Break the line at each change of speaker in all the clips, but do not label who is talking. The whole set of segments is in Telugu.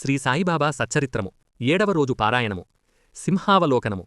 శ్రీ సాయిబాబా సచ్చరిత్రము 7వ రోజు పారాయణము సింహావలోకనము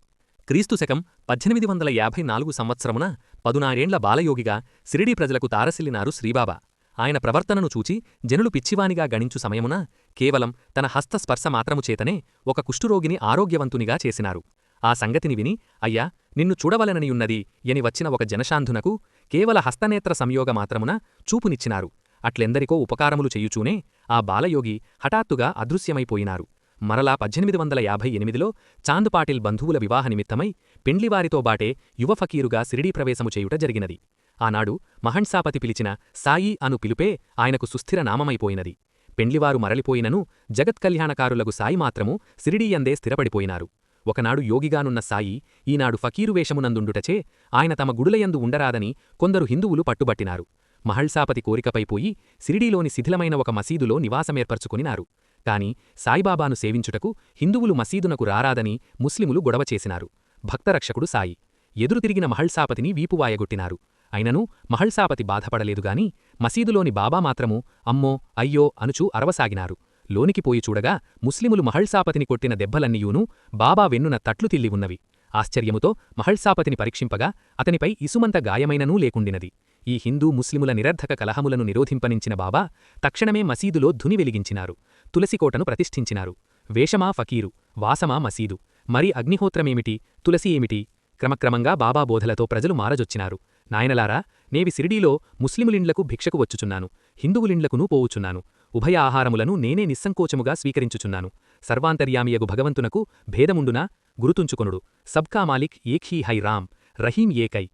క్రీస్తు శకం 1854 సంవత్సరమున 16 ఏండ్ల బాలయోగిగా సిరిడీ ప్రజలకు తారసిల్లినారు శ్రీబాబా. ఆయన ప్రవర్తనను చూచి జనులు పిచ్చివానిగా గణించు సమయమున కేవలం తన హస్త స్పర్శ మాత్రము చేతనే ఒక కుష్ఠురోగిని ఆరోగ్యవంతునిగా చేసినారు. ఆ సంగతిని విని, అయ్యా, నిన్ను చూడవలననియున్నది ఎని వచ్చిన ఒక జనశాంధునకు కేవల హస్తనేత్ర సంయోగ మాత్రమున చూపునిచ్చినారు. అట్లెందరికో ఉపకారములు చేయుచూనే ఆ బాలయోగి హఠాత్తుగా అదృశ్యమైపోయినారు. మరలా 1858లో చాందుపాటిల్ బంధువుల వివాహ నిమిత్తమై పెండ్లివారితో బాటే యువ ఫకీరుగా సిరిడీ ప్రవేశము చేయుట జరిగినది. ఆనాడు మహణ్సాపతి పిలిచిన సాయి అను పిలుపే ఆయనకు సుస్థిర నామమైపోయినది. పెండ్లివారు మరలిపోయినను జగత్కల్యాణకారులగు సాయి మాత్రము సిరిడీయందే స్థిరపడిపోయినారు. ఒకనాడు యోగిగానున్న సాయి ఈనాడు ఫకీరు వేషమునందుండుటచే ఆయన తమ గుడులయందు ఉండరాదని కొందరు హిందువులు పట్టుబట్టినారు. మహళ్సాపతి కోరికపై పోయి సిరిడీలోని శిథిలమైన ఒక మసీదులో నివాసమేర్పరచుకునినారు. కాని సాయిబాబాను సేవించుటకు హిందువులు మసీదునకు రారాదని ముస్లిములు గొడవ చేసినారు. భక్తరక్షకుడు సాయి ఎదురుతిరిగిన మహళ్సాపతిని వీపువాయగొట్టినారు. అయినను మహళ్సాపతి బాధపడలేదుగాని మసీదులోని బాబా మాత్రము అమ్మో అయ్యో అనుచూ అరవసాగినారు. లోనికి పోయి చూడగా ముస్లిములు మహళ్సాపతిని కొట్టిన దెబ్బలన్నీయూనూ బాబా వెన్నున తట్లు తిల్లి ఉన్నవి. ఆశ్చర్యముతో మహళ్సాపతిని పరీక్షింపగా అతనిపై ఇసుమంత గాయమైననూ లేకుండినది. ఈ హిందూ ముస్లిముల నిరర్ధక కలహములను నిరోధింపనించిన బాబా తక్షణమే మసీదులో ధుని వెలిగించినారు. తులసికోటను ప్రతిష్ఠించినారు. వేషమా ఫకీరు, వాసమా మసీదు, మరి అగ్నిహోత్రమేమిటి, తులసి ఏమిటి? క్రమక్రమంగా బాబా బోధలతో ప్రజలు మారజొచ్చినారు. నాయనలారా, నేవి సిరిడీలో ముస్లిములిండ్లకు భిక్షకు వచ్చుచున్నాను, హిందువులిండ్లకునూ పోవుచున్నాను. ఉభయ ఆహారములను నేనే నిస్సంకోచముగా స్వీకరించుచున్నాను. సర్వాంతర్యామియగు భగవంతునకు భేదముండునా? గురుతుంచుకొనుడు. సబ్కా మాలిక్ ఏక్ హీ హై రామ్, రహీం ఏకై.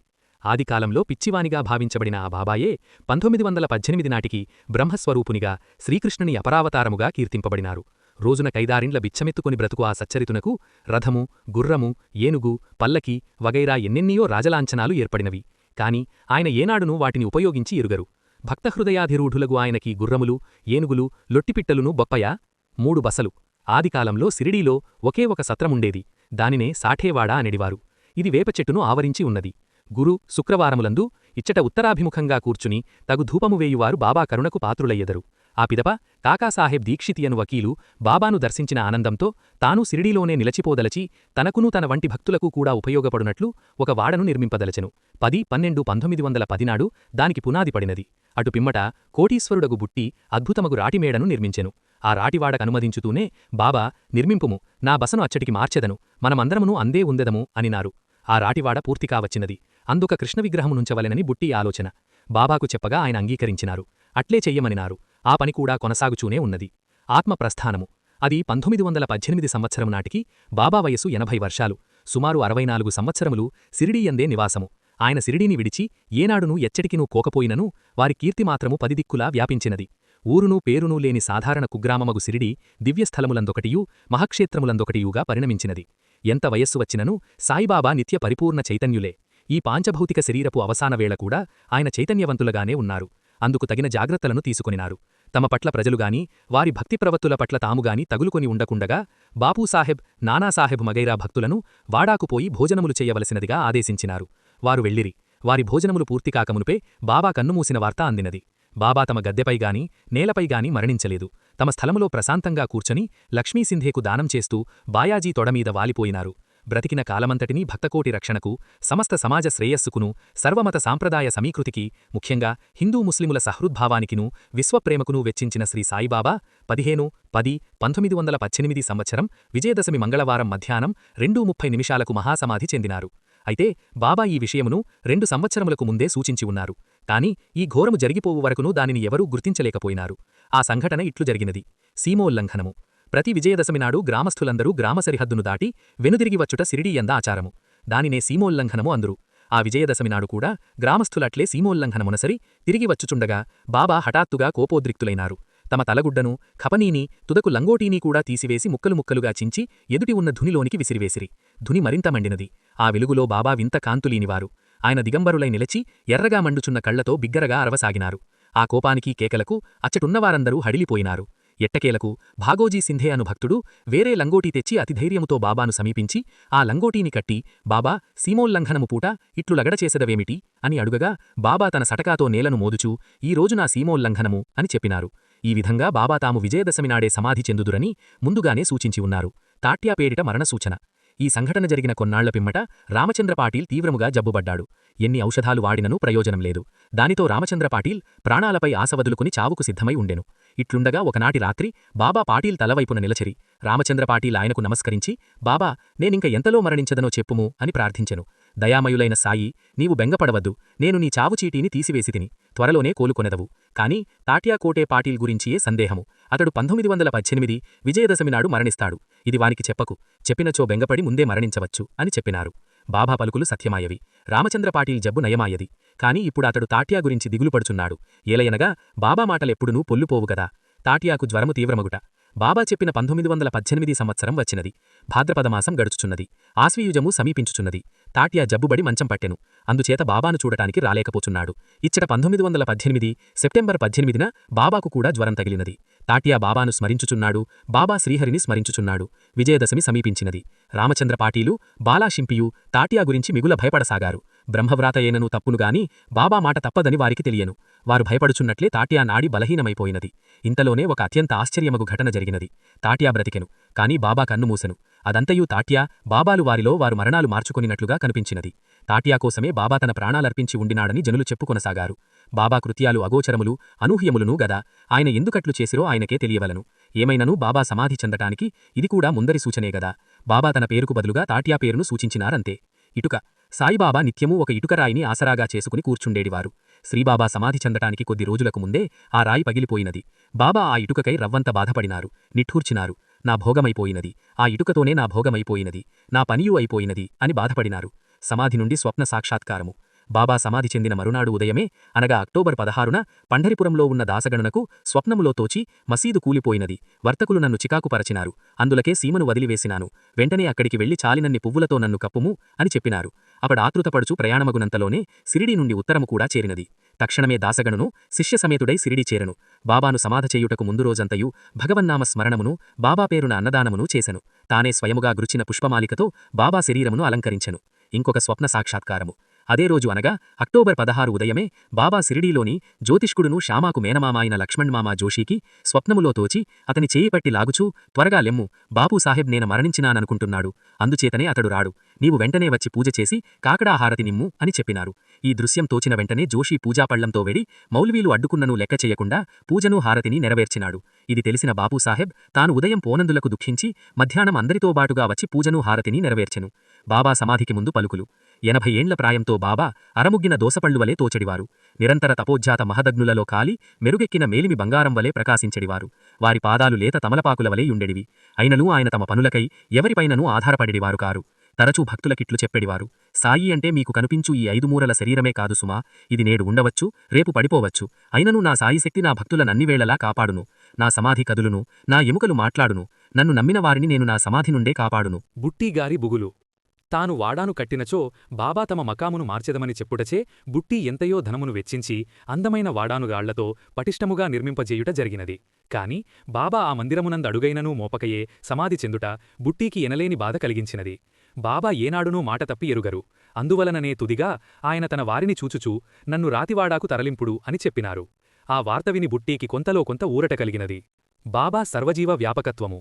ఆదికాలంలో పిచ్చివానిగా భావించబడిన ఆ బాబాయే 1918 నాటికి బ్రహ్మస్వరూపునిగా శ్రీకృష్ణుని అపరావతారముగా కీర్తింపబడినారు. రోజున కైదారిండ్ల బిచ్చమెత్తుకొని బ్రతుకు ఆ సచ్చరితునకు రథము, గుర్రము, ఏనుగు, పల్లకి వగైరా ఎన్నెన్నియో రాజలాంఛనాలు ఏర్పడినవి. కాని ఆయన ఏనాడునూ వాటిని ఉపయోగించి ఎరుగరు. భక్తహృదయాధిరూఢులగు ఆయనకీ గుర్రములు, ఏనుగులు, లొట్టిపిట్టలును బొప్పయా? 3 బసలు. ఆదికాలంలో సిరిడీలో ఒకే ఒక సత్రముండేది. దానినే సాఠేవాడ అనెడివారు. ఇది వేపచెట్టును ఆవరించి ఉన్నది. గురు శుక్రవారములందు ఇచ్చట ఉత్తరాభిముఖంగా కూర్చుని తగు ధూపము వేయువారు బాబా కరుణకు పాత్రులయ్యెదరు. ఆ పిదప కాకాసాహెబ్ దీక్షితియను వకీలు బాబాను దర్శించిన ఆనందంతో తాను సిరిడీలోనే నిలచిపోదలచి తనకును తన వంటి భక్తులకు కూడా ఉపయోగపడునట్లు ఒక వాడను నిర్మింపదలచెను. 10-12-1910 నాడు దానికి పునాది పడినది. అటు పిమ్మట కోటీశ్వరుడగు బుట్టి అద్భుతమగు రాటిమేడను నిర్మించెను. ఆ రాటివాడకనుమదించుతూనే బాబా, నిర్మింపుము, నా బసను అచ్చటికి మార్చెదను, మనమందరమును అందే ఉందెదము అనినారు. ఆ రాటివాడ పూర్తికావచ్చినది. అందుక కృష్ణ విగ్రహమునుంచవలెనని బుట్టి ఆలోచన. బాబాకు చెప్పగా ఆయన అంగీకరించినారు. అట్లే చెయ్యమనినారు. ఆ పని కూడా కొనసాగుచూనే ఉన్నది. ఆత్మప్రస్థానము అది 1918 సంవత్సరం నాటికి బాబా వయసు 80 వర్షాలు, సుమారు 64 సంవత్సరములు సిరిడీయందే నివాసము. ఆయన సిరిడీని విడిచి ఏనాడునూ ఎచ్చటికినూ కోకపోయినను వారి కీర్తిమాత్రము 10 దిక్కులా వ్యాపించినది. ఊరునూ పేరునూ లేని సాధారణ కుగ్రామమగు సిరిడీ దివ్యస్థలములందొకటియూ మహక్షేత్రములందొకటియూగా పరిణమించినది. ఎంత వయస్సు వచ్చినను సాయిబాబా నిత్య పరిపూర్ణ చైతన్యులే. ఈ పాంచభౌతిక శరీరపు అవసానవేళ కూడా ఆయన చైతన్యవంతులగానే ఉన్నారు. అందుకు తగిన జాగ్రత్తలను తీసుకొనినారు. తమ పట్ల ప్రజలుగాని వారి భక్తి ప్రవత్తుల పట్ల తాముగాని తగులుకొని ఉండకుండగా బాపూసాహెబ్, నానాసాహెబ్ మగైరా భక్తులను వాడాకుపోయి భోజనములు చేయవలసినదిగా ఆదేశించినారు. వారు వెళ్ళిరి. వారి భోజనములు పూర్తికాకమునుపే బాబా కన్నుమూసిన వార్త అందినది. బాబా తమ గద్దెపైగాని నేలపైగాని మరణించలేదు. తమ స్థలములో ప్రశాంతంగా కూర్చొని లక్ష్మీసింధేకు దానం చేస్తూ బాయాజీ తొడమీద వాలిపోయినారు. బ్రతికిన కాలమంతటినీ భక్తకోటి రక్షణకు, సమస్త సమాజ శ్రేయస్సుకును, సర్వమత సాంప్రదాయ సమీకృతికి, ముఖ్యంగా హిందూ ముస్లిముల సహృద్భావానికినూ విశ్వప్రేమకునూ వెచ్చించిన శ్రీ సాయిబాబా 15-1918 సంవత్సరం విజయదశమి మంగళవారం మధ్యాహ్నం 2:30 మహాసమాధి చెందినారు. అయితే బాబా ఈ విషయమును 2 సంవత్సరములకు ముందే సూచించి ఉన్నారు. కాని ఈ ఘోరము జరిగిపోవు వరకునూ దానిని ఎవరూ గుర్తించలేకపోయినారు. ఆ సంఘటన ఇట్లు జరిగినది. సీమోల్లంఘనము. ప్రతి విజయదశమి నాడు గ్రామస్థులందరూ గ్రామ సరిహద్దును దాటి వెనుదిరిగి వచ్చుట సిరిడీయంద ఆచారము. దానినే సీమోల్లంఘనము అందురు. ఆ విజయదశమి నాడు కూడా గ్రామస్థులట్లే సీమోల్లంఘనమునసరి తిరిగి వచ్చుచుండగా బాబా హఠాత్తుగా కోపోద్రిక్తులైనారు. తమ తలగుడ్డను, ఖపనీని, తుదకు లంగోటీనీ కూడా తీసివేసి ముక్కలు ముక్కలుగా చించి ఎదుటి ఉన్న ధునిలోనికి విసిరివేసిరి. ధుని మరింత మండినది. ఆ వెలుగులో బాబా వింత కాంతులీనివారు. ఆయన దిగంబరులై నిలచి ఎర్రగా మండుచున్న కళ్లతో బిగ్గరగా అరవసాగినారు. ఆ కోపానికి కేకలకు అచ్చటున్నవారందరూ హడిలిపోయినారు. ఎట్టకేలకు భాగోజీ సింధే అను భక్తుడు వేరే లంగోటీ తెచ్చి అతిధైర్యముతో బాబాను సమీపించి ఆ లంగోటీని కట్టి, బాబా, సీమోల్లంఘనము పూట ఇట్లు లగడచేసెదవేమిటి అని అడుగగా బాబా తన సటకాతో నేలను మోదుచూ, ఈ రోజు నా సీమోల్లంఘనము అని చెప్పినారు. ఈ విధంగా బాబా తాము విజయదశమి నాడే సమాధి చెందుదురని ముందుగానే సూచించి ఉన్నారు. తాట్యా పేరిట మరణ సూచన. ఈ సంఘటన జరిగిన కొన్నాళ్ల పిమ్మట రామచంద్ర పాటిల్ తీవ్రముగా జబ్బుబడ్డాడు. ఎన్ని ఔషధాలు వాడిననూ ప్రయోజనం లేదు. దానితో రామచంద్ర పాటిల్ ప్రాణాలపై ఆశ వదులుకుని చావుకు సిద్ధమై ఉండెను. ఇట్లుండగా ఒకనాటి రాత్రి బాబా పాటిల్ తలవైపున నిలచెరి రామచంద్ర పాటిల్ ఆయనకు నమస్కరించి, బాబా, నేనింక ఎంతలో మరణించదనో చెప్పుము అని ప్రార్థించెను. దయామయులైన సాయి, నీవు బెంగపడవద్దు, నేను నీ చావు చీటీని తీసివేసితిని, త్వరలోనే కోలుకొనెదవు. కాని తాట్యా కోటే పాటిల్ గురించియే సందేహము. అతడు 1918 విజయదశమి నాడు మరణిస్తాడు. ఇది వానికి చెప్పకు, చెప్పినచో బెంగపడి ముందే మరణించవచ్చు అని చెప్పినారు. బాబా పలుకులు సత్యమాయవి. రామచంద్ర పాటిల్ జబ్బు నయమాయది. కాని ఇప్పుడు అతడు తాట్యా గురించి దిగులుపడుచున్నాడు. ఏలయనగా బాబా మాటలెప్పుడునూ పొల్లుపోవు గదా. తాట్యాకు జ్వరము తీవ్రమగుట. బాబా చెప్పిన 1918 సంవత్సరం వచ్చినది. భాద్రపదమాసం గడుచుచున్నది. ఆశ్వీయుజము సమీపించుచున్నది. తాట్యా జబ్బుబడి మంచం పట్టెను. అందుచేత బాబాను చూడటానికి రాలేకపోచున్నాడు. ఇచ్చట 1918 సెప్టెంబర్ 18న బాబాకు కూడా జ్వరం తగిలినది. తాట్యా బాబాను స్మరించుచున్నాడు. బాబా శ్రీహరిని స్మరించుచున్నాడు. విజయదశమి సమీపించినది. రామచంద్ర పాటీలు, బాలాశింపియు తాట్యా గురించి మిగుల భయపడసాగారు. బ్రహ్మవ్రాతయేనను తప్పునుగాని బాబా మాట తప్పదని వారికి తెలియను. వారు భయపడుచున్నట్లే తాట్యా నాడి బలహీనమైపోయినది. ఇంతలోనే ఒక అత్యంత ఆశ్చర్యమగు ఘటన జరిగినది. తాట్యా బ్రతికెను. కాని బాబా కన్నుమూసెను. అదంతయు తాట్యా, బాబాలు వారిలో వారు మరణాలు మార్చుకొనినట్లుగా కనిపించినది. తాట్యా కోసమే బాబా తన ప్రాణాలర్పించి ఉండినాడని జనులు చెప్పుకొనసాగారు. బాబా కృత్యాలు అగోచరములు, అనూహ్యములును గదా. ఆయన ఎందుకట్లు చేసిరో ఆయనకే తెలియవలను. ఏమైనను బాబా సమాధి చెందటానికి ఇది కూడా ముందరి సూచనే గదా. బాబా తన పేరుకు బదులుగా తాట్యా పేరును సూచించినారంతే. ఇటుక. సాయిబాబా నిత్యమూ ఒక ఇటుకరాయిని ఆసరాగా చేసుకుని కూర్చుండేడివారు. శ్రీబాబా సమాధి చెందటానికి కొద్ది రోజులకు ముందే ఆ రాయి పగిలిపోయినది. బాబా ఆ ఇటుకకై రవ్వంత బాధపడినారు, నిఠూర్చినారు. నా భోగమైపోయినది, ఆ ఇటుకతోనే నా భోగమైపోయినది, నా పనియూ అయిపోయినది అని బాధపడినారు. సమాధి నుండి స్వప్న సాక్షాత్కారము. బాబా సమాధి చెందిన మరునాడు ఉదయమే, అనగా అక్టోబర్ 16న పంఢరిపురంలో ఉన్న దాసగణనకు స్వప్నములో తోచి మసీదు కూలిపోయినది, వర్తకులు నన్ను చికాకుపరచినారు, అందులకే సీమను వదిలివేసినాను, వెంటనే అక్కడికి వెళ్లి చాలినన్ని పువ్వులతో నన్ను కప్పుము అని చెప్పినారు. అప్పుడు ఆతృతపడుచు ప్రయాణమగునంతలోనే సిరిడి నుండి ఉత్తరము కూడా చేరినది. తక్షణమే దాసగణును శిష్య సమేతుడై సిరిడి చేరెను. బాబాను సమాధ చేయుటకు ముందు రోజంతయు భగవన్నామ స్మరణమును, బాబా పేరున అన్నదానమును చేసెను. తానే స్వయముగా గృచిన పుష్పమాలికతో బాబా శరీరమును అలంకరించెను. ఇంకొక స్వప్న సాక్షాత్కారము. అదే రోజు అనగా అక్టోబర్ 16 ఉదయమే బాబా సిరిడీలోని జ్యోతిష్కుడును శ్యామాకు మేనమామాయిన లక్ష్మణ్మామా జోషీకి స్వప్నములో తోచి అతని చేయిపట్టి లాగుచూ, త్వరగా లెమ్ము, బాపూసాహెబ్ నేను మరణించినాననుకుంటున్నాడు, అందుచేతనే అతడు రాడు, నీవు వెంటనే వచ్చి పూజ చేసి కాకడా హారతి నిమ్ము అని చెప్పినారు. ఈ దృశ్యం తోచిన వెంటనే జోషి పూజాపళ్లంతో వెడి మౌల్వీలు అడ్డుకున్నను లెక్క చేయకుండా పూజను హారతిని నెరవేర్చినాడు. ఇది తెలిసిన బాపూసాహెబ్ తాను ఉదయం పోనందులకు దుఃఖించి మధ్యాహ్నం అందరితో బాటుగా వచ్చి పూజను హారతిని నెరవేర్చెను. బాబా సమాధికి ముందు పలుకులు. 80 ఏండ్ల ప్రాయంతో బాబా అరముగ్గిన దోసపళ్లువలే తోచెడివారు. నిరంతర తపోజ్జాత మహదగ్నులలో కాలి మెరుగెక్కిన మేలిమి బంగారం వలె ప్రకాశించెడివారు. వారి పాదాలు లేత తమలపాకుల వలె యుండెడివి. అయినను ఆయన తమ పనులకై ఎవరిపైననూ ఆధారపడేడివారు కారు. తరచూ భక్తులకిట్లు చెప్పెడివారు, సాయి అంటే మీకు కనిపించు ఈ 5 మూరల శరీరమే కాదు సుమా, ఇది నేడు ఉండవచ్చు, రేపు పడిపోవచ్చు, అయినను నా సాయి శక్తి నా భక్తులనన్నివేళలా కాపాడును, నా సమాధి కదులును, నా ఎముకలు మాట్లాడును, నన్ను నమ్మిన వారిని నేను నా సమాధి నుండే కాపాడును.
బుట్టీగారి బుగులు. తాను వాడాను కట్టినచో బాబా తమ మకామును మార్చెదమని చెప్పుటచే బుట్టీ ఎంతయో ధనమును వెచ్చించి అందమైన వాడానుగాళ్లతో పటిష్టముగా నిర్మింపజేయుట జరిగినది. కాని బాబా ఆ మందిరమునంద అడుగైననూ మోపకయే సమాధి చెందుట బుట్టీకి ఎనలేని బాధ కలిగించినది. బాబా ఏనాడునూ మాట తప్పి ఎరుగరు. అందువలననే తుదిగా ఆయన తన వారిని చూచుచూ నన్ను రాతివాడాకు తరలింపుడు అని చెప్పినారు. ఆ వార్త విని బుట్టీకి కొంతలో కొంత ఊరట కలిగినది. బాబా సర్వజీవ వ్యాపకత్వము.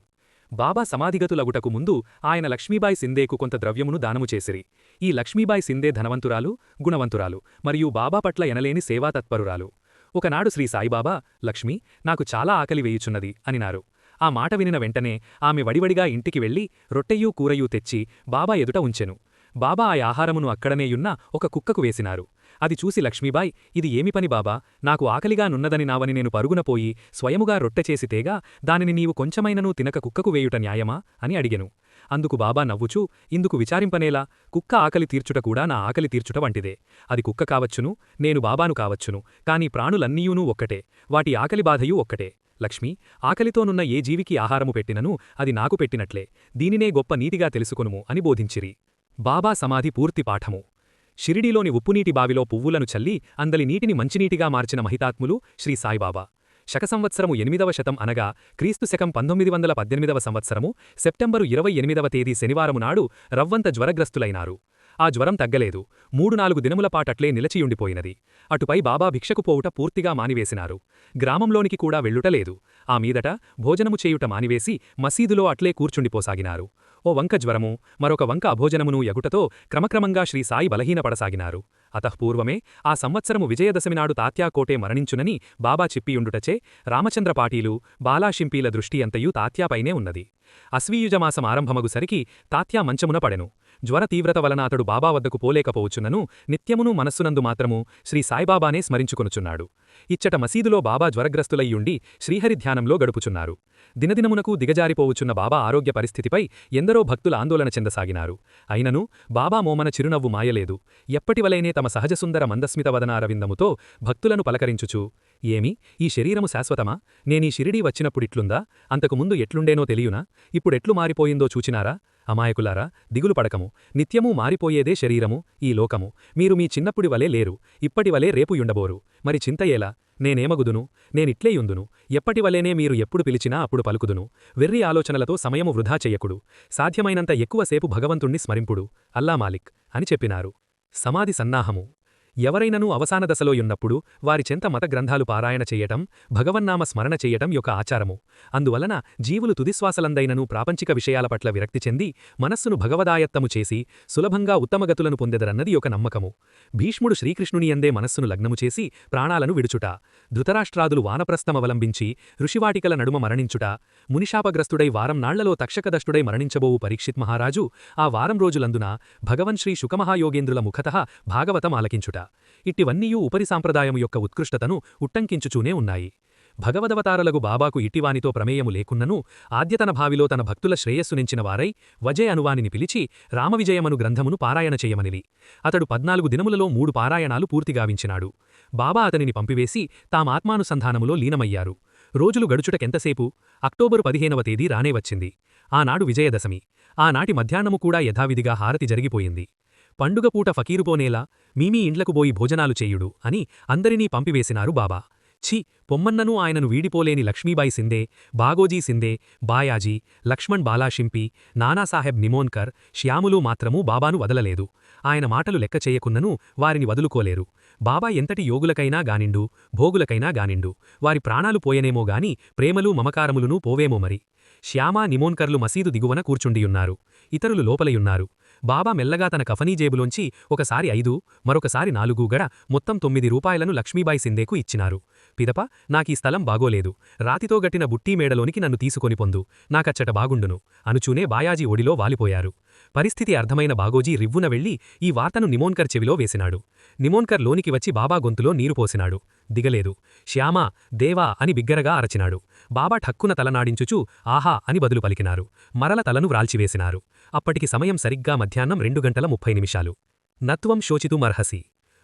బాబా సమాధిగతులగుటకు ముందు ఆయన లక్ష్మీబాయి సిందేకు కొంత ద్రవ్యమును దానము చేసిరి. ఈ లక్ష్మీబాయి సిందే ధనవంతురాలు, గుణవంతురాలు, మరియు బాబా పట్ల ఎనలేని సేవాతత్పరురాలు. ఒకనాడు శ్రీ సాయిబాబా, లక్ష్మీ, నాకు చాలా ఆకలి వేయుచున్నది అనినారు. ఆ మాట వినిన వెంటనే ఆమె వడివడిగా ఇంటికి వెళ్లి రొట్టెయూ కూరయూ తెచ్చి బాబా ఎదుట ఉంచెను. బాబా ఆ ఆహారమును అక్కడనేయున్న ఒక కుక్కకు వేసినారు. అది చూసి లక్ష్మీబాయ్, ఇది ఏమి పని బాబా, నాకు ఆకలిగా నున్నదని నావని నేను పరుగునపోయి స్వయముగా రొట్టె చేసి తేగా దానిని నీవు కొంచెమైననూ తినక కుక్కకు వేయుట న్యాయమా అని అడిగెను. అందుకు బాబా నవ్వుచూ, ఇందుకు విచారింపనేలా, కుక్క ఆకలి తీర్చుట కూడా నా ఆకలి తీర్చుట వంటిదే. అది కుక్క కావచ్చును, నేను బాబాను కావచ్చును, కాని ప్రాణులన్నీయూనూ ఒక్కటే, వాటి ఆకలి బాధయూ ఒక్కటే. లక్ష్మీ, ఆకలితోనున్న ఏ జీవికి ఆహారము పెట్టిననూ అది నాకు పెట్టినట్లే, దీనినే గొప్ప నీతిగా తెలుసుకొనుము అని బోధించిరి. బాబా సమాధి పూర్తి పాఠము. షిరిడీలోని ఉప్పునీటి బావిలో పువ్వులను చల్లి అందలి నీటిని మంచినీటిగా మార్చిన మహితాత్ములు శ్రీ సాయిబాబా. శకసంవత్సరము 8వ శతం అనగా క్రీస్తు శకం 1918 సంవత్సరము సెప్టెంబరు 28వ తేదీ శనివారము నాడు రవ్వంత జ్వరగ్రస్తులైనారు. ఆ జ్వరం తగ్గలేదు. 3-4 దినముల పాటట్లే నిలచియుండిపోయినది. అటుపై బాబా భిక్షకు పోవుట పూర్తిగా మానివేసినారు. గ్రామంలోనికి కూడా వెళ్ళుటలేదు. ఆ మీదట భోజనము చేయుట మానివేసి మసీదులో అట్లే కూర్చుండిపోసాగినారు. ఓ వంక జ్వరము, మరొక వంక అభోజనమును యగుటతో క్రమక్రమంగా శ్రీ సాయి బలహీనపడసాగినారు. అతఃపూర్వమే ఆ సంవత్సరము విజయదశమినాడు తాత్యాకోటే మరణించునని బాబా చెప్పియుండుటచే రామచంద్రపాటీలు, బాలాషింపీల దృష్టి అంతయు తాత్యాపైనే ఉన్నది. అశ్వీయుజమాసం ఆరంభమగుసరికి తాత్యా మంచమున పడెను. జ్వర తీవ్రత వలన అతడు బాబా వద్దకు పోలేకపోవచ్చునను నిత్యమును మనస్సునందు మాత్రము శ్రీ సాయిబాబానే స్మరించుకొనుచున్నాడు. ఇచ్చట మసీదులో బాబా జ్వరగ్రస్తులయ్యుండి శ్రీహరి ధ్యానంలో గడుపుచున్నారు. దినదినమునకు దిగజారిపోవుచున్న బాబా ఆరోగ్య పరిస్థితిపై ఎందరో భక్తుల ఆందోళన చెందసాగినారు. అయినను బాబా మోమన చిరునవ్వు మాయలేదు. ఎప్పటివలైనే తమ సహజసుందర మందస్మిత వదన అరవిందముతో భక్తులను పలకరించుచు, ఏమి ఈ శరీరము శాశ్వతమా? నేనీ షిరిడీ వచ్చినప్పుడిట్లుందా? అంతకుముందు ఎట్లుండేనో తెలియునా? ఇప్పుడెట్లు మారిపోయిందో చూచినారా? అమాయకులారా, దిగులు పడకము. నిత్యమూ మారిపోయేదే శరీరము, ఈ లోకము. మీరు మీ చిన్నప్పుడి వలే లేరు. ఇప్పటివలే రేపు యుండబోరు. మరి చింతయేలా? నేనేమగుదును? నేనిట్లేయుందును. ఎప్పటివలేనే మీరు ఎప్పుడు పిలిచినా అప్పుడు పలుకుదును. వెర్రి ఆలోచనలతో సమయము వృధా చెయ్యకుడు. సాధ్యమైనంత ఎక్కువసేపు భగవంతుణ్ణి స్మరింపుడు. అల్లా మాలిక్ అని చెప్పినారు. సమాధి సన్నాహము. ఎవరైననూ అవసాన దశలో యున్నప్పుడు వారి చెంత మత గ్రంథాలు పారాయణ చెయ్యటం, భగవన్నామ స్మరణ చెయ్యటం యొక్క ఆచారము. అందువలన జీవులు తుదిశ్వాసలందైననూ ప్రాపంచిక విషయాల పట్ల విరక్తి చెంది మనస్సును భగవదాయత్తము చేసి సులభంగా ఉత్తమగతులను పొందెదరన్నది ఒక నమ్మకము. భీష్ముడు శ్రీకృష్ణునియందే మనస్సును లగ్నము చేసి ప్రాణాలను విడుచుట, ధృతరాష్ట్రాదులు వానప్రస్థమవలంబించి ఋషివాటికల నడుమ మరణించుట, మునిశాపగ్రస్తుడై వారం నాళ్లలో తక్షకదష్టుడై మరణించబోవు పరీక్షిత్ మహారాజు ఆ వారం రోజులందున భగవన్ శ్రీ శుకమహాయోగేంద్రుల ముఖతః భాగవతం ఆలకించుట. ఇట్టివన్నీయూ ఉపరి సాంప్రదాయము యొక్క ఉత్కృష్టతను ఉట్టంకించుచూనే ఉన్నాయి. భగవదవతారలగు బాబాకు ఇట్టివానితో ప్రమేయము లేకున్ననూ ఆద్యతన భావిలో తన భక్తుల శ్రేయస్సునించిన వారై వజే అనువానిని పిలిచి రామవిజయమను గ్రంథమును పారాయణ చేయమనిలి. అతడు 14 దినములలో 3 పారాయణాలు పూర్తిగావించినాడు. బాబా అతనిని పంపివేసి తామాత్మానుసంధానములో లీనమయ్యారు. రోజులు గడుచుటకెంతసేపు? అక్టోబరు 15వ తేదీ రానే వచ్చింది. ఆనాడు విజయదశమి. ఆనాటి మధ్యాహ్నము కూడా యథావిధిగా హారతి జరిగిపోయింది. పండుగపూట ఫకీరుపోనేలా, మీమీ ఇండ్లకు బోయి భోజనాలు చేయుడు అని అందరినీ పంపివేసినారు బాబా. ఛీ, పొమ్మన్ననూ ఆయనను వీడిపోలేని లక్ష్మీబాయి సిందే, బాగోజీ సిందే, బాయాజీ, లక్ష్మణ్ బాలాషింపి, నానాసాహెబ్ నిమోన్కర్, శ్యాములు మాత్రమూ బాబాను వదలలేదు. ఆయన మాటలు లెక్క చేయకున్ననూ వారిని వదులుకోలేరు. బాబా ఎంతటి యోగులకైనా గానిండు, భోగులకైనా గానిండు, వారి ప్రాణాలు పోయనేమో గాని ప్రేమలు మమకారములునూ పోవేమో మరి. శ్యామా నిమోన్కర్లు మసీదు దిగువన కూర్చుండియున్నారు. ఇతరులు లోపలయున్నారు. బాబా మెల్లగా తన కఫనీజేబులోంచి ఒకసారి 5, మరొకసారి 4 గడ మొత్తం 9 రూపాయలను లక్ష్మీబాయి సిందేకు ఇచ్చినారు. పిదప, నాకీ స్థలం బాగోలేదు. రాతితో గట్టిన బుట్టీ మేడలోనికి నన్ను తీసుకొని పొందు. నాకచ్చట బాగుండును అనుచూనే బాయాజీ ఒడిలో వాలిపోయారు. పరిస్థితి అర్థమైన బాగోజీ రివ్వున వెళ్లి ఈ వార్తను నిమోన్కర్ చెవిలో వేసినాడు. నిమోన్కర్ లోనికి వచ్చి బాబా గొంతులో నీరు పోసినాడు. దిగలేదు. శ్యామా, దేవా అని బిగ్గరగా అరచినాడు. బాబా ఠక్కున తలనాడించుచూ ఆహా అని బదులు పలికినారు. మరల తలను వ్రాల్చివేసినారు. అప్పటికి సమయం సరిగ్గా మధ్యాహ్నం 2:30 నత్వం శోచితుమర్హసి.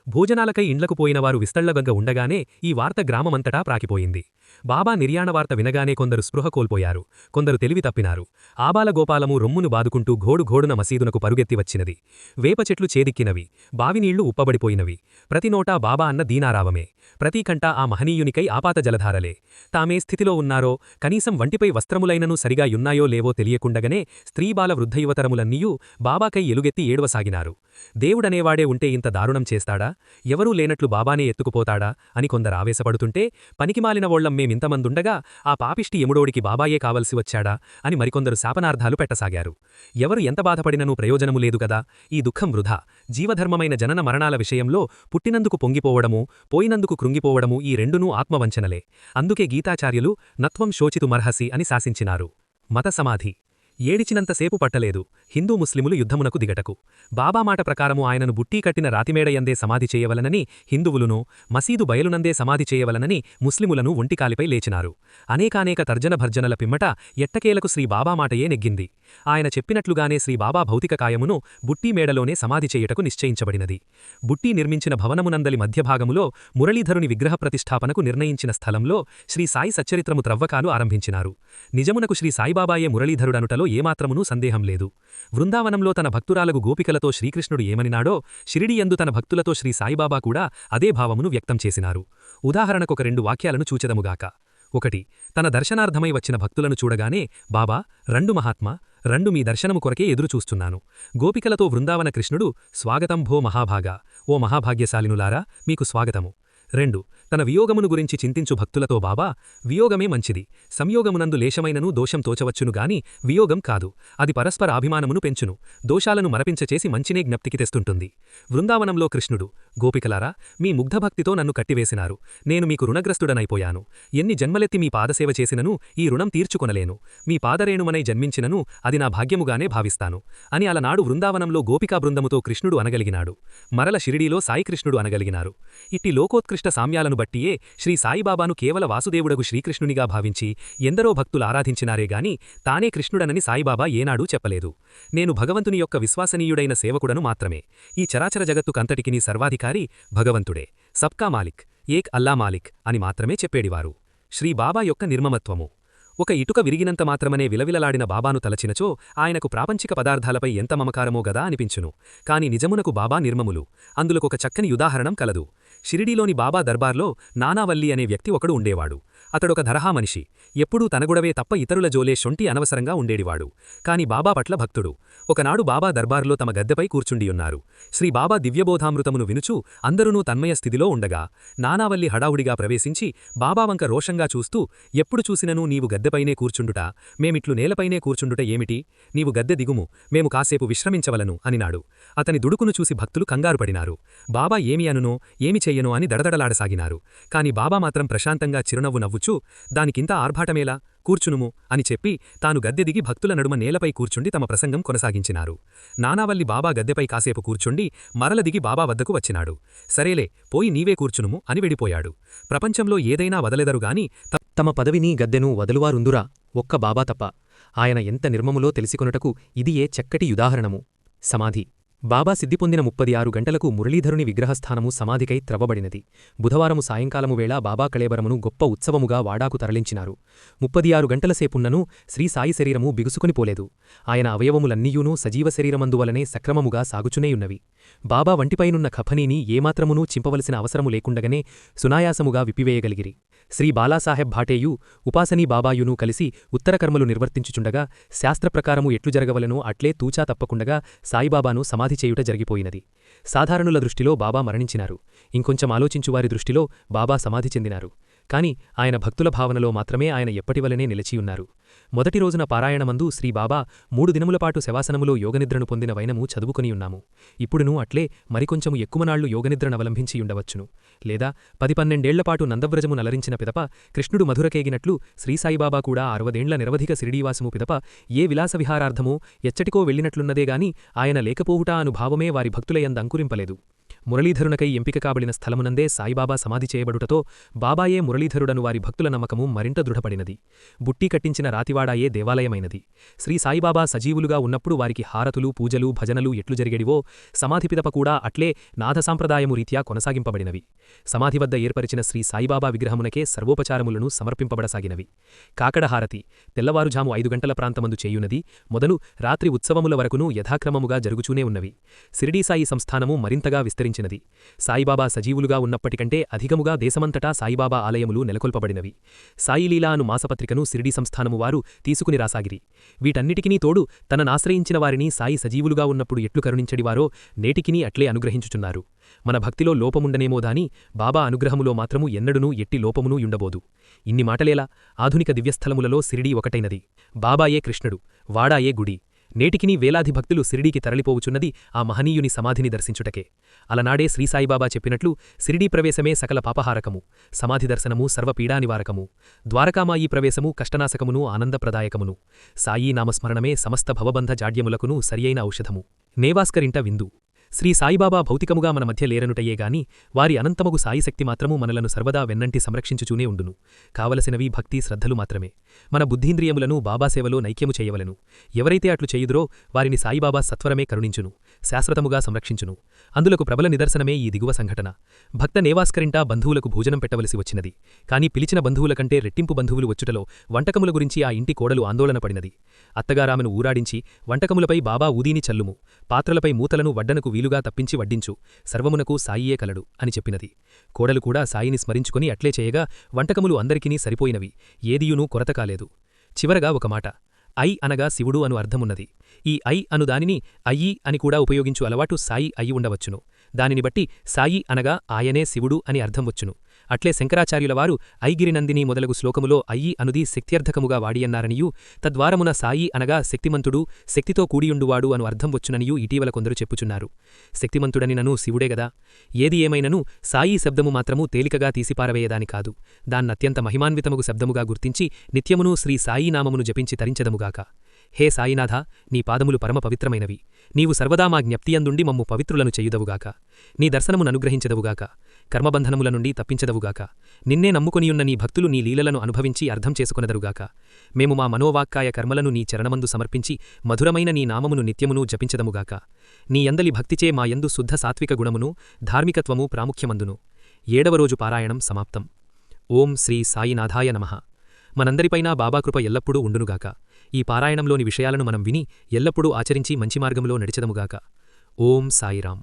భోజనాలకై ఇండ్లకు పోయినవారు విస్తళ్లగంగ ఉండగానే ఈ వార్త గ్రామమంతటా ప్రాకిపోయింది. బాబా నిర్యాణవార్త వినగానే కొందరు స్పృహ కోల్పోయారు. కొందరు తెలివి తప్పినారు. ఆబాలగోపాలము రొమ్మును బాదుకుంటూ ఘోడుఘోడున మసీదునకు పరుగెత్తి వచ్చినది. వేపచెట్లు చేదిక్కినవి. బావినీళ్లు ఉప్పబడిపోయినవి. ప్రతినోటా బాబా అన్న దీనారావమే. ప్రతీకంటా ఆ మహనీయునికై ఆపాత జలధారలే. తామే స్థితిలో ఉన్నారో, కనీసం వంటిపై వస్త్రములైనను సరిగా యున్నాయో లేవో తెలియకుండగనే స్త్రీబాల వృద్ధయువతరములన్నీయూ బాబాకై ఎలుగెత్తి ఏడవసాగినారు. దేవుడనేవాడే ఉంటే ఇంత దారుణం చేస్తాడా? ఎవరూ లేనట్లు బాబానే ఎత్తుకుపోతాడా అని కొందరావేశపడుతుంటే, పనికిమాలినవోళ్లం మేమింతమందుండగా ఆ పాపిష్టి యముడోడికి బాబాయే కావలసి వచ్చాడా అని మరికొందరు శాపనార్థాలు పెట్టసాగారు. ఎవరు ఎంత బాధపడిననూ ప్రయోజనము లేదు కదా. ఈ దుఃఖం వృధా. జీవధర్మమైన జనన మరణాల విషయంలో పుట్టినందుకు పొంగిపోవడము, పోయినందుకు కృంగిపోవడము ఈ రెండునూ ఆత్మవంచనలే. అందుకే గీతాచార్యులు నత్వం శోచితుమర్హసి అని శాసించినారు. మత సమాధి. ఏడిచినంతసేపు పట్టలేదు. హిందూ ముస్లిములు యుద్ధమునకు దిగటకు. బాబా మాట ప్రకారము ఆయనను బుట్టీ కట్టిన రాతిమేడయందే సమాధి చేయవలనని హిందువులును, మసీదు బయలునందే సమాధి చేయవలనని ముస్లిములను ఒంటికాలిపై లేచినారు. అనేకానేక తర్జన భర్జనల పిమ్మట ఎట్టకేలకు శ్రీ బాబా మాటయే నెగ్గింది. ఆయన చెప్పినట్లుగానే శ్రీ బాబా భౌతిక కాయమును బుట్టీ మేడలోనే సమాధి చేయుటకు నిశ్చయించబడినది. బుట్టీ నిర్మించిన భవనమునందలి మధ్యభాగములో మురళీధరుని విగ్రహ ప్రతిష్ఠాపనకు నిర్ణయించిన స్థలంలో శ్రీ సాయి సచ్చరిత్రము త్రవ్వకాలు ఆరంభించినారు. నిజమునకు శ్రీ సాయిబాబాయే మురళీధరుడనుటలో ఏమాత్రమునూ సందేహం లేదు. వృందావనంలో తన భక్తురాలగు గోపికలతో శ్రీకృష్ణుడు ఏమనినాడో, షిరిడియందు తన భక్తులతో శ్రీ సాయిబాబా కూడా అదే భావమును వ్యక్తం చేసినారు. ఉదాహరణకొక 2 వాక్యాలను చూచెదముగాక. 1. తన దర్శనార్థమై వచ్చిన భక్తులను చూడగానే బాబా, రండు మహాత్మా,
రండు మీ దర్శనము కొరకే ఎదురుచూస్తున్నాను. గోపికలతో వృందావన కృష్ణుడు, స్వాగతం భో మహాభాగా, ఓ మహాభాగ్యశాలినులారా, మీకు స్వాగతము. 2 తన వియోగమును గురించి చింతించు భక్తులతో బాబా, వియోగమే మంచిది, సంయోగమునందు లేశమైనను దోషం తోచవచ్చును గాని వియోగం కాదు, అది పరస్పర అభిమానమును పెంచును, దోషాలను మరపించచేసి మంచినే జ్ఞప్తికి తెస్తుంటుంది. వృందావనంలో కృష్ణుడు, గోపికలారా, మీ ముగ్ధభక్తితో నన్ను కట్టివేసినారు, నేను మీకు రుణగ్రస్తుడనైపోయాను, ఎన్ని జన్మలెత్తి మీ పాదసేవ చేసినను ఈ రుణం తీర్చుకొనలేను, మీ పాదరేణుమనై జన్మించినను అది నా భాగ్యముగానే భావిస్తాను అని అలనాడు వృందావనంలో గోపికా బృందముతో కృష్ణుడు అనగలిగినాడు. మరల షిరిడీలో సాయికృష్ణుడు అనగలిగినారు. ఇట్టి లోకోత్కృష్ట సామ్యాలను బట్టియే శ్రీ సాయిబాబాను కేవల వాసుదేవుడగు శ్రీకృష్ణునిగా భావించి ఎందరో భక్తులు ఆరాధించినారేగాని తానే కృష్ణుడనని సాయిబాబా ఏనాడూ చెప్పలేదు. నేను భగవంతుని యొక్క విశ్వాసనీయుడైన సేవకుడను మాత్రమే. ఈ చరాచర జగత్తుకంతటికినీ సర్వాధికారి భగవంతుడే, సబ్కా మాలిక్, ఏక్ అల్లా మాలిక్ అని మాత్రమే చెప్పేడివారు. శ్రీ బాబా యొక్క నిర్మమత్వము. ఒక ఇటుక విరిగినంత మాత్రమనే విలవిలలాడిన బాబాను తలచినచో ఆయనకు ప్రాపంచిక పదార్థాలపై ఎంత మమకారమో గదా అనిపించును. కాని నిజమునకు బాబా నిర్మములు. అందులకొక చక్కని ఉదాహరణం కలదు. షిరిడీలోని బాబా దర్బార్లో నానావల్లి అనే వ్యక్తి ఒకడు ఉండేవాడు. అతడొక దరహా మనిషి. ఎప్పుడూ తనగుడవే తప్ప ఇతరుల జోలే షొంటి అనవసరంగా ఉండేడివాడు. కాని బాబా పట్ల భక్తుడు. ఒకనాడు బాబా దర్బార్లో తమ గద్దెపై కూర్చుండియున్నారు. శ్రీ బాబా దివ్యబోధామృతమును వినుచూ అందరూనూ తన్మయ స్థితిలో ఉండగా నానావల్లి హడావుడిగా ప్రవేశించి బాబావంక రోషంగా చూస్తూ, ఎప్పుడు చూసిననూ నీవు గద్దెపైనే కూర్చుండుట, మేమిట్లు నేలపైనే కూర్చుండుట ఏమిటి? నీవు గద్దె దిగుము, మేము కాసేపు విశ్రమించవలను అనినాడు. అతని దుడుకును చూసి భక్తులు కంగారుపడినారు. బాబా ఏమి అనునో ఏమి చెయ్యనో అని దడదడలాడసాగినారు. కాని బాబా మాత్రం ప్రశాంతంగా చిరునవ్వు నవ్వుచూ, దానికింత ఆర్భాటమేలా, కూర్చునుము అని చెప్పి తాను గద్దె దిగి భక్తుల నడుమ నేలపై కూర్చుండి తమ ప్రసంగం కొనసాగించినారు. నానావల్లి బాబా గద్దెపై కాసేపు కూర్చుండి మరల దిగి బాబా వద్దకు వచ్చినాడు. సరేలే, పోయి నీవే కూర్చునుము అని వెళ్ళిపోయాడు. ప్రపంచంలో ఏదైనా వదలెదరుగాని
తమ పదవిని గద్దెను వదలువారుందురా ఒక్క బాబా తప్ప. ఆయన ఎంత నిర్మములో తెలిసికొనుటకు ఇది ఏ చక్కటి ఉదాహరణము. సమాధి. బాబా సిద్ధి పొందిన 36 గంటలకు మురళీధరుని విగ్రహస్థానము సమాధికై త్రవ్వబడినది. బుధవారము సాయంకాలము వేళ బాబా కళేబరమును గొప్ప ఉత్సవముగా వాడాకు తరలించినారు. 36 గంటలసేపున్ననూ శ్రీ సాయి శరీరము బిగుసుకుని పోలేదు. ఆయన అవయవములన్నీయునూ సజీవ శరీరమందువలనే సక్రమముగా సాగుచునేయున్నవి. బాబా వంటిపైనున్న ఖఫనీని ఏమాత్రమునూ చింపవలసిన అవసరము లేకుండగనే సునాయాసముగా విప్పివేయగలిగిరి. శ్రీ బాలాసాహెబ్ భాటేయు ఉపాసనీ బాబాయునూ కలిసి ఉత్తరకర్మలు నిర్వర్తించుచుండగా శాస్త్రప్రకారము ఎట్లు జరగవలనో అట్లే తూచా తప్పకుండగా సాయిబాబాను సమాధి చేయుట జరిగిపోయినది. సాధారణుల దృష్టిలో బాబా మరణించినారు. ఇంకొంచెం ఆలోచించువారి దృష్టిలో బాబా సమాధి చెందినారు. కాని ఆయన భక్తుల భావనలో మాత్రమే ఆయన ఎప్పటివలనే నిలిచియున్నారు. మొదటి రోజున పారాయణమందు శ్రీ బాబా 3 దినములపాటు శవాసనములో యోగనిద్రను పొందిన వైనము చదువుకొనియున్నాము. ఇప్పుడునూ అట్లే మరికొంచెము ఎక్కువనాళ్లు యోగనిద్రనవలంబించియుండవచ్చును. లేదా 10-12ఏళ్లపాటు నందవ్రజము నలరించిన పిదప కృష్ణుడు మధురకేగినట్లు శ్రీసాయిబాబా కూడా 60 ఏండ్ల నిరవధిక శిరిడీవాసము పిదప ఏ విలాసవిహారార్థమో ఎచ్చటికో వెళ్లినట్లున్నదేగాని ఆయన లేకపోవుటా అను భావమే వారి భక్తులయందంకురింపలేదు. మురళీధరునకై ఎంపిక కాబడిన స్థలమునందే సాయిబాబా సమాధి చేయబడుటతో బాబాయే మురళీధరుడను వారి భక్తుల నమ్మకము మరింత దృఢపడినది. బుట్టి కట్టించిన రాతివాడాయే దేవాలయమైనది. శ్రీ సాయిబాబా సజీవులుగా ఉన్నప్పుడు వారికి హారతులు, పూజలు, భజనలు ఎట్లు జరిగేడివో సమాధిపిదప కూడా అట్లే నాథసాంప్రదాయము రీత్యా కొనసాగింపబడినవి. సమాధి వద్ద ఏర్పరిచిన శ్రీ సాయిబాబా విగ్రహమునకే సర్వోపచారములను సమర్పింపబడసాగినవి. కాకడహారతి తెల్లవారుజాము 5 గంటల ప్రాంతమందు చేయునది మొదలు రాత్రి ఉత్సవముల వరకునూ యథాక్రమముగా జరుగుచూనే ఉన్నవి. షిరిడీ సాయి సంస్థానము మరింతగా విస్తరించినది. సాయిబాబా సజీవులుగా ఉన్నప్పటికంటే అధికముగా దేశమంతటా సాయిబాబా ఆలయములు నెలకొల్పబడినవి. సాయిలీలా అను మాసపత్రికను షిరిడీ సంస్థానము వారు తీసుకుని రాసాగిరి. వీటన్నిటికినీ తోడు తననాశ్రయించిన వారిని సాయి సజీవులుగా ఉన్నప్పుడు ఎట్లు కరుణించడివారో నేటికినీ అట్లే అనుగ్రహించుచున్నారు. మన భక్తిలో లోపముండనేమోదాని బాబా అనుగ్రహములో మాత్రము ఎన్నడునూ ఎట్టి లోపమునూ యుండబోదు. ఇన్ని మాటలేలా, ఆధునిక దివ్యస్థలములలో షిరిడీ ఒకటైనది. బాబాయే కృష్ణుడు, వాడాయే గుడి. నేటికినీ వేలాది భక్తులు షిరిడీకి తరలిపోవుచున్నది ఆ మహనీయుని సమాధిని దర్శించుటకే. అలనాడే శ్రీసాయిబాబా చెప్పినట్లు షిరిడీ ప్రవేశమే సకల పాపహారకము, సమాధి దర్శనము సర్వపీడానివారకము, ద్వారకామాయి ప్రవేశము కష్టనాశకమును ఆనందప్రదాయకమును, సాయీ నామస్మరణమే సమస్త భవబంధ జాడ్యములకును సరియైన ఔషధము. నేవాస్కరింట విందు. శ్రీ సాయిబాబా భౌతికముగా మన మధ్య లేరనుటయ్యేగాని వారి అనంతమగు సాయిశక్తి మాత్రము మనలను సర్వదా వెన్నంటి సంరక్షించుచూనే ఉండును. కావలసినవి భక్తి శ్రద్ధలు మాత్రమే. మన బుద్ధీంద్రియములను బాబాసేవలో నైక్యము చేయవలెను. ఎవరైతే అట్లు చేయుదురో వారిని సాయిబాబా సత్వరమే కరుణించును, శాశ్వతముగా సంరక్షించును. అందులకు ప్రబల నిదర్శనమే ఈ దిగువ సంఘటన. భక్త నేవాస్కరింటా బంధువులకు భోజనం పెట్టవలసి వచ్చినది. కాని పిలిచిన బంధువుల కంటే రెట్టింపు బంధువులు వచ్చుటలో వంటకముల గురించి ఆ ఇంటి కోడలు ఆందోళన పడినది. అత్తగారామెను ఊరాడించి వంటకములపై బాబా ఊదీని చల్లుము, పాత్రలపై మూతలను వడ్డనకు వీలుగా తప్పించి వడ్డించు, సర్వమునకు సాయియే కలడు అని చెప్పినది. కోడలు కూడా సాయిని స్మరించుకుని అట్లే చేయగా వంటకములు అందరికినీ సరిపోయినవి, ఏదియునూ కొరత కాలేదు. చివరగా ఒక మాట,
ఐ అనగా శివుడు అను అర్థమున్నది. ఈ ఐ అను దానిని అయ్యి అని కూడా ఉపయోగించు అలవాటు సాయి అయి ఉండవచ్చును. దానిని బట్టి సాయి అనగా ఆయనే శివుడు అని అర్థం వచ్చును. అట్లే శంకరాచార్యులవారు ఐగిరినందిని మొదలగు శ్లోకములో అయ్యి అనుది శక్త్యర్థకముగా వాడియన్నారనియూ, తద్వారమున సాయి అనగా శక్తిమంతుడు, శక్తితో కూడియుండువాడు అను అర్థం వచ్చుననియూ ఇటీవల కొందరు చెప్పుచున్నారు. శక్తిమంతుడనినను శివుడే గదా. ఏది ఏమైనను సాయి శబ్దము మాత్రము తేలికగా తీసిపారవేయదాని కాదు. దాన్నత్యంత మహిమాన్వితముగు శబ్దముగా గుర్తించి నిత్యమునూ శ్రీ సాయి నామమును జపించి తరించెదముగాక. హే సాయినాథ, నీ పాదములు పరమ పవిత్రమైనవి. నీవు సర్వదా మా జ్ఞప్తియందుండి మమ్ము పవిత్రులను చేయుదవుగాక. నీ దర్శనమును అనుగ్రహించదవుగాక. కర్మబంధనముల నుండి తప్పించదవుగాక. నిన్నే నమ్ముకొనియున్న నీ భక్తులు నీ లీలలను అనుభవించి అర్థం చేసుకొనదరుగాక. మేము మా మనోవాక్కాయ కర్మలను నీ చరణమందు సమర్పించి మధురమైన నీ నామమును నిత్యమునూ జపించదముగాక. నీ యందలి భక్తిచే మా యందు శుద్ధ సాత్విక గుణమును ధార్మికత్వము ప్రాముఖ్యమందును. 7వ రోజు పారాయణం సమాప్తం. ఓం శ్రీ సాయినాథాయ నమః. మనందరిపైనా బాబాకృప ఎల్లప్పుడూ ఉండునుగాక. ఈ పారాయణంలోని విషయాలను మనం విని ఎల్లప్పుడూ ఆచరించి మంచి మార్గంలో నడిచెదముగాక. ఓం సాయిరాం.